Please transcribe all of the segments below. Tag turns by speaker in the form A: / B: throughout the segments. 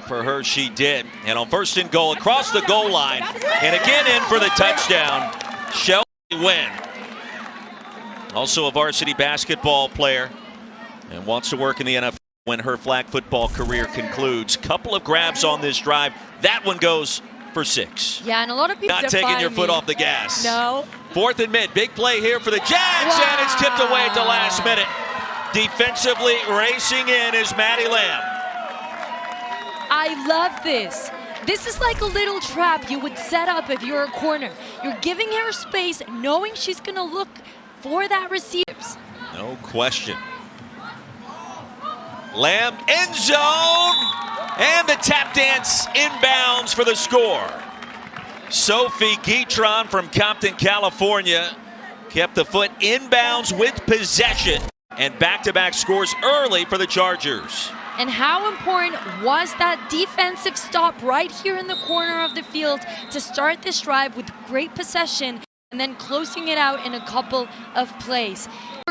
A: For her, she did. And on first and goal, across the goal line, and again in for the touchdown, Shelby Wynn. Also a varsity basketball player and wants to work in the NFL when her flag football career concludes. Couple of grabs on this drive. That one goes for 6.
B: Yeah, and a lot of people
A: not taking your foot off the gas.
B: No.
A: 4th and mid, big play here for the Jets, and it's tipped away at the last minute. Defensively racing in is Maddie Lamb.
B: I love this. This is like a little trap you would set up if you're a corner. You're giving her space, knowing she's going to look for that receiver.
A: No question. Lamb, end zone, and the tap dance inbounds for the score. Sophie Guitron from Compton, California, kept the foot inbounds with possession, and back-to-back scores early for the Chargers.
B: And how important was that defensive stop right here in the corner of the field to start this drive with great possession and then closing it out in a couple of plays.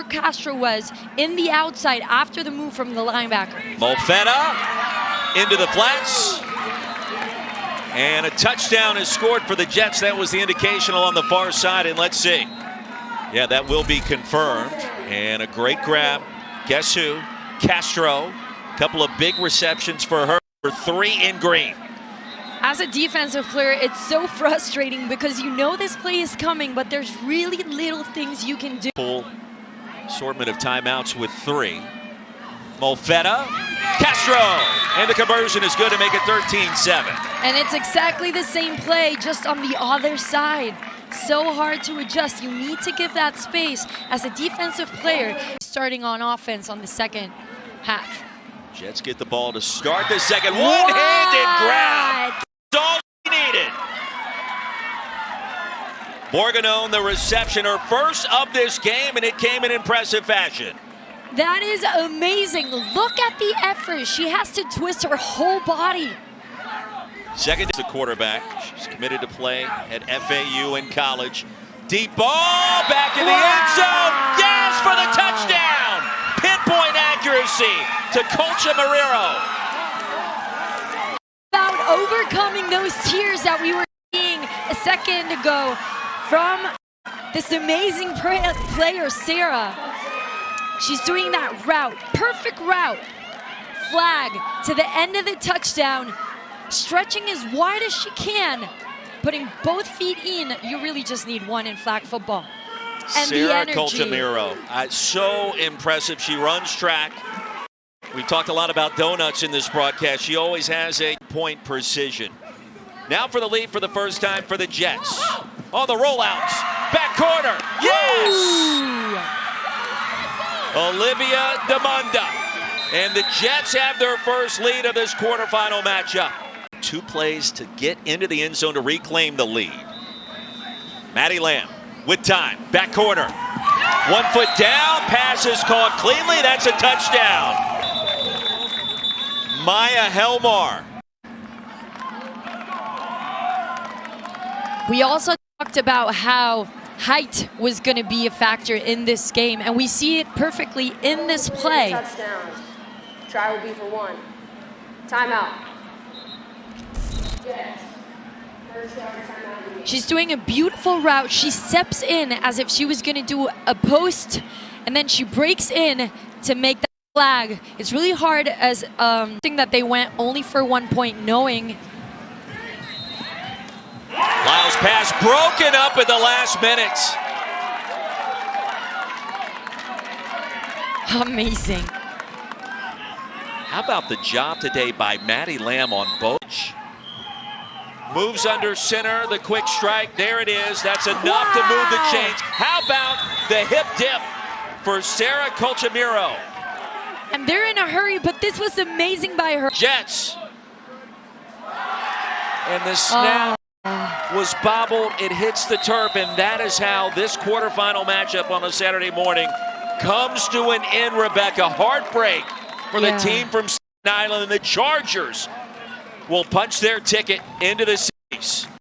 B: Castro was in the outside after the move from the linebacker.
A: Molfetta into the flats. And a touchdown is scored for the Jets. That was the indication along the far side, and let's see. Yeah, that will be confirmed. And a great grab. Guess who? Castro. Couple of big receptions for her for 3 in green.
B: As a defensive player, it's so frustrating because you know this play is coming, but there's really little things you can do.
A: Full assortment of timeouts with 3. Molfetta, Castro, and the conversion is good to make it 13-7.
B: And it's exactly the same play, just on the other side. So hard to adjust. You need to give that space as a defensive player starting on offense on the second half.
A: Jets get the ball to start the second. One-handed grab. That's all he needed. Borgonone, the reception, her first of this game, and it came in impressive fashion.
B: That is amazing. Look at the effort. She has to twist her whole body.
A: Second is the quarterback. She's committed to play at FAU in college. Deep ball back in the end zone. Yes, for the touchdown. Pinpoint accuracy to Costa
B: About overcoming those tears that we were seeing a second ago from this amazing player, Sarah. She's doing that route, perfect route. Flag to the end of the touchdown, stretching as wide as she can, putting both feet in. You really just need one in flag football. And
A: Sarah Colchamiro, so impressive. She runs track. We've talked a lot about donuts in this broadcast. She always has a point precision. Now for the lead for the first time for the Jets. On the rollouts, back corner, yes! Ooh. Olivia DeMunda. And the Jets have their first lead of this quarterfinal matchup. 2 plays to get into the end zone to reclaim the lead. Maddie Lamb with time, back corner. 1 foot down, pass is caught cleanly, that's a touchdown. Maya Helmar.
B: We also talked about how height was going to be a factor in this game, and we see it perfectly in this play.
C: Touchdown. Try will be for 1. Timeout. Yes. First yard, timeout.
B: She's doing a beautiful route. She steps in as if she was going to do a post, and then she breaks in to make that flag. It's really hard as thing that they went only for 1 point, knowing.
A: Lyles' pass broken up at the last minute.
B: Amazing.
A: How about the job today by Maddie Lamb on both? Moves under center, the quick strike, there it is. That's enough to move the chains. How about the hip dip for Sarah Colchamiro?
B: And they're in a hurry, but this was amazing by her.
A: Jets. And the snap was bobbled. It hits the turf, and that is how this quarterfinal matchup on a Saturday morning comes to an end, Rebecca. Heartbreak for the team from Staten Island, and the Chargers will punch their ticket into the series.